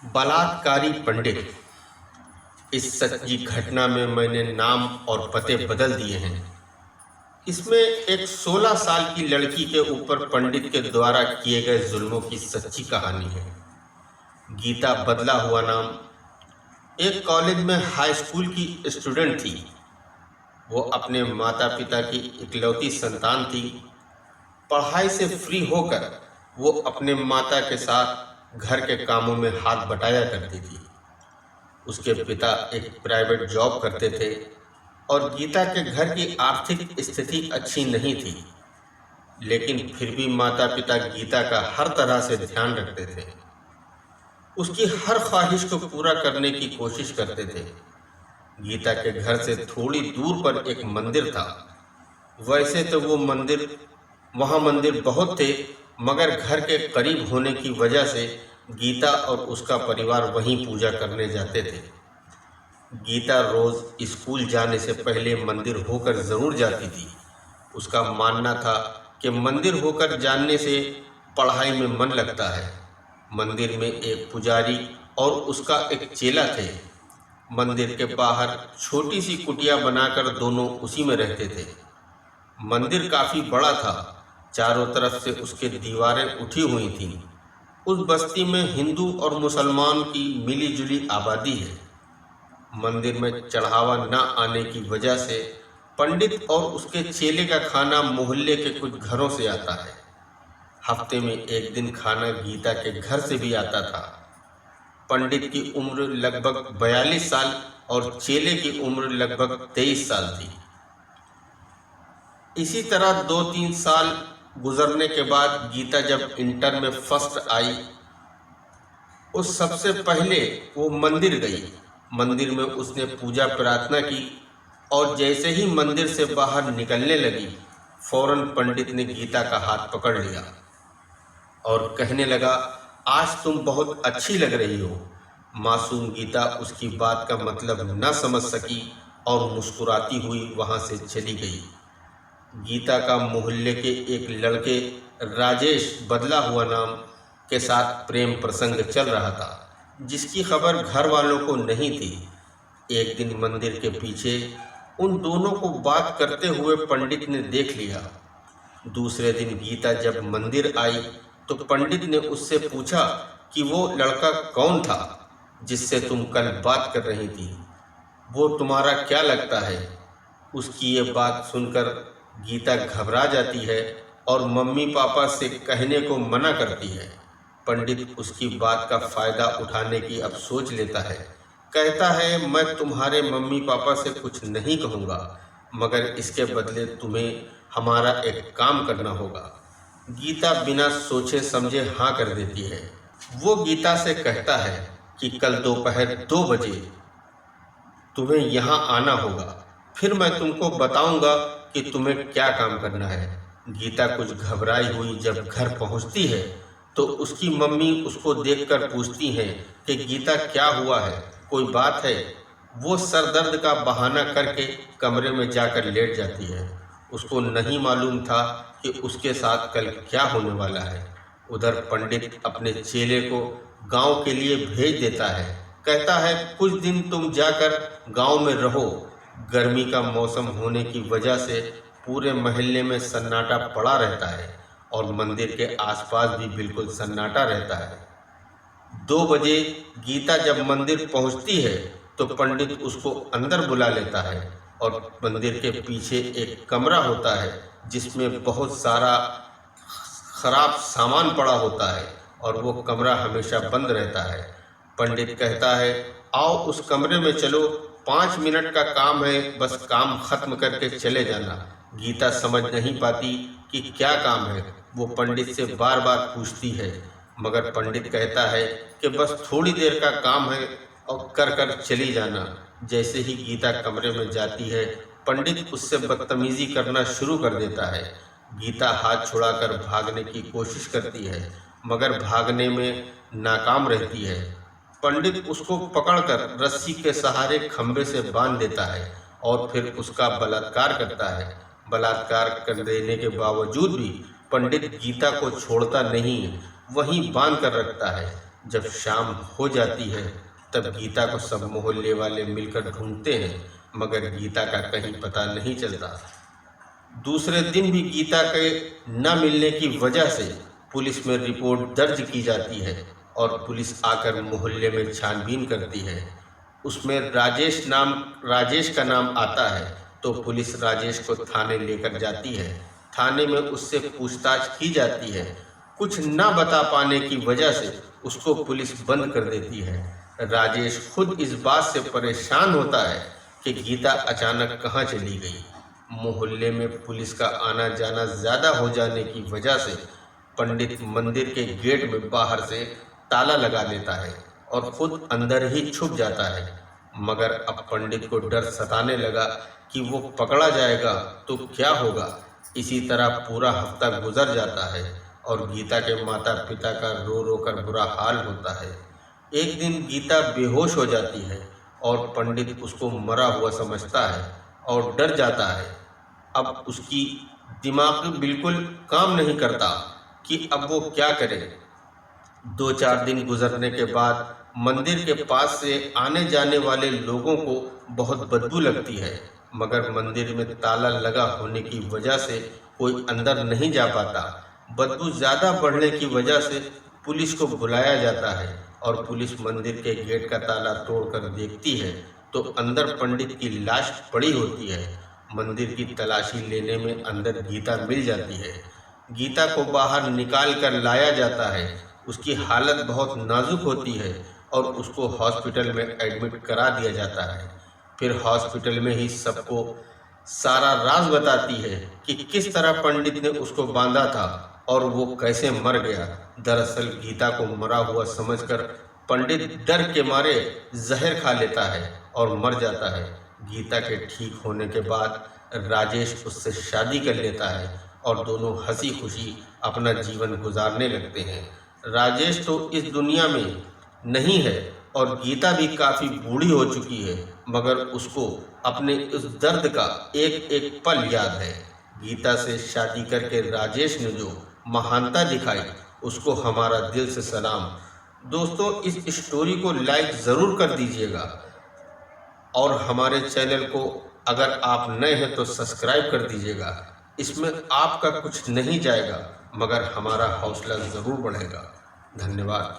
बलात्कारी पंडित। इस सच्ची घटना में मैंने नाम और पते बदल दिए हैं। इसमें एक 16 साल की लड़की के ऊपर पंडित के द्वारा किए गए जुल्मों की सच्ची कहानी है। गीता बदला हुआ नाम। एक कॉलेज में हाई स्कूल की स्टूडेंट थी। वो अपने माता पिता की इकलौती संतान थी। पढ़ाई से फ्री होकर वो अपने माता के साथ घर के कामों में हाथ बटाया करती थी। उसके पिता एक प्राइवेट जॉब करते थे और गीता के घर की आर्थिक स्थिति अच्छी नहीं थी, लेकिन फिर भी माता पिता गीता का हर तरह से ध्यान रखते थे। उसकी हर ख्वाहिश को पूरा करने की कोशिश करते थे। गीता के घर से थोड़ी दूर पर एक मंदिर था। वैसे तो वहाँ मंदिर बहुत थे, मगर घर के करीब होने की वजह से गीता और उसका परिवार वहीं पूजा करने जाते थे। गीता रोज स्कूल जाने से पहले मंदिर होकर जरूर जाती थी। उसका मानना था कि मंदिर होकर जाने से पढ़ाई में मन लगता है। मंदिर में एक पुजारी और उसका एक चेला थे। मंदिर के बाहर छोटी सी कुटिया बनाकर दोनों उसी में रहते थे। मंदिर काफी बड़ा था। चारों तरफ से उसके दीवारें उठी हुई थीं। उस बस्ती में हिंदू और मुसलमान की मिलीजुली आबादी है। मंदिर में चढ़ावा न आने की वजह से पंडित और उसके चेले का खाना मोहल्ले के कुछ घरों से आता है। हफ्ते में एक दिन खाना गीता के घर से भी आता था। पंडित की उम्र लगभग 42 साल और चेले की उम्र लगभग 23 साल थी। इसी तरह 2-3 साल गुजरने के बाद गीता जब इंटर में फर्स्ट आई, उस सबसे पहले वो मंदिर गई। मंदिर में उसने पूजा प्रार्थना की और जैसे ही मंदिर से बाहर निकलने लगी, फौरन पंडित ने गीता का हाथ पकड़ लिया और कहने लगा, आज तुम बहुत अच्छी लग रही हो। मासूम गीता उसकी बात का मतलब न समझ सकी और मुस्कुराती हुई वहां से चली गई। गीता का मोहल्ले के एक लड़के राजेश बदला हुआ नाम के साथ प्रेम प्रसंग चल रहा था, जिसकी खबर घर वालों को नहीं थी। एक दिन मंदिर के पीछे उन दोनों को बात करते हुए पंडित ने देख लिया। दूसरे दिन गीता जब मंदिर आई तो पंडित ने उससे पूछा कि वो लड़का कौन था जिससे तुम कल बात कर रही थी, वो तुम्हारा क्या लगता है। उसकी ये बात सुनकर गीता घबरा जाती है और मम्मी पापा से कहने को मना करती है। पंडित उसकी बात का फायदा उठाने की अब सोच लेता है। कहता है, मैं तुम्हारे मम्मी पापा से कुछ नहीं कहूँगा, मगर इसके बदले तुम्हें हमारा एक काम करना होगा। गीता बिना सोचे समझे हाँ कर देती है। वो गीता से कहता है कि कल दोपहर 2 बजे तुम्हें यहाँ आना होगा, फिर मैं तुमको बताऊंगा कि तुम्हें क्या काम करना है। गीता कुछ घबराई हुई जब घर पहुंचती है तो उसकी मम्मी उसको देखकर पूछती हैं कि गीता क्या हुआ है, कोई बात है। वो सर दर्द का बहाना करके कमरे में जाकर लेट जाती है। उसको नहीं मालूम था कि उसके साथ कल क्या होने वाला है। उधर पंडित अपने चेले को गांव के लिए भेज देता है। कहता है, कुछ दिन तुम जाकर गांव में रहो। गर्मी का मौसम होने की वजह से पूरे मोहल्ले में सन्नाटा पड़ा रहता है और मंदिर के आसपास भी बिल्कुल सन्नाटा रहता है। 2 बजे गीता जब मंदिर पहुंचती है तो पंडित उसको अंदर बुला लेता है और मंदिर के पीछे एक कमरा होता है जिसमें बहुत सारा खराब सामान पड़ा होता है और वो कमरा हमेशा बंद रहता है। पंडित कहता है, आओ उस कमरे में चलो, 5 मिनट का काम है, बस काम खत्म करके चले जाना। गीता समझ नहीं पाती कि क्या काम है। वो पंडित से बार बार पूछती है, मगर पंडित कहता है कि बस थोड़ी देर का काम है और कर कर चली जाना। जैसे ही गीता कमरे में जाती है, पंडित उससे बदतमीजी करना शुरू कर देता है। गीता हाथ छुड़ाकर भागने की कोशिश करती है, मगर भागने में नाकाम रहती है। पंडित उसको पकड़कर रस्सी के सहारे खंभे से बांध देता है और फिर उसका बलात्कार करता है। बलात्कार कर देने के बावजूद भी पंडित गीता को छोड़ता नहीं, वहीं बांध कर रखता है। जब शाम हो जाती है तब गीता को सब मोहल्ले वाले मिलकर ढूंढते हैं, मगर गीता का कहीं पता नहीं चलता। दूसरे दिन भी गीता के न मिलने की वजह से पुलिस में रिपोर्ट दर्ज की जाती है और पुलिस आकर मोहल्ले में छानबीन करती है। उसमें राजेश का नाम आता है तो पुलिस राजेश को थाने लेकर जाती है। थाने में उससे पूछताछ की जाती है। कुछ न बता पाने की वजह से उसको पुलिस बंद कर देती है। राजेश खुद इस बात से परेशान होता है कि गीता अचानक कहाँ चली गई। मोहल्ले में पुलिस का आना जाना ज़्यादा हो जाने की वजह से पंडित मंदिर के गेट में बाहर से ताला लगा लेता है और खुद अंदर ही छुप जाता है। मगर अब पंडित को डर सताने लगा कि वो पकड़ा जाएगा तो क्या होगा। इसी तरह पूरा हफ्ता गुजर जाता है और गीता के माता पिता का रो रो कर बुरा हाल होता है। एक दिन गीता बेहोश हो जाती है और पंडित उसको मरा हुआ समझता है और डर जाता है। अब उसकी दिमाग बिल्कुल काम नहीं करता कि अब वो क्या करे। 2-4 दिन गुजरने के बाद मंदिर के पास से आने जाने वाले लोगों को बहुत बदबू लगती है, मगर मंदिर में ताला लगा होने की वजह से कोई अंदर नहीं जा पाता। बदबू ज़्यादा बढ़ने की वजह से पुलिस को बुलाया जाता है और पुलिस मंदिर के गेट का ताला तोड़कर देखती है तो अंदर पंडित की लाश पड़ी होती है। मंदिर की तलाशी लेने में अंदर गीता मिल जाती है। गीता को बाहर निकाल कर लाया जाता है। उसकी हालत बहुत नाजुक होती है और उसको हॉस्पिटल में एडमिट करा दिया जाता है। फिर हॉस्पिटल में ही सबको सारा राज बताती है कि किस तरह पंडित ने उसको बांधा था और वो कैसे मर गया। दरअसल गीता को मरा हुआ समझकर पंडित डर के मारे जहर खा लेता है और मर जाता है। गीता के ठीक होने के बाद राजेश उससे शादी कर लेता है और दोनों हंसी खुशी अपना जीवन गुजारने लगते हैं। राजेश तो इस दुनिया में नहीं है और गीता भी काफ़ी बूढ़ी हो चुकी है, मगर उसको अपने उस दर्द का एक एक पल याद है। गीता से शादी करके राजेश ने जो महानता दिखाई उसको हमारा दिल से सलाम। दोस्तों, इस स्टोरी को लाइक ज़रूर कर दीजिएगा और हमारे चैनल को अगर आप नए हैं तो सब्सक्राइब कर दीजिएगा। इसमें आपका कुछ नहीं जाएगा मगर हमारा हौसला ज़रूर बढ़ेगा। धन्यवाद।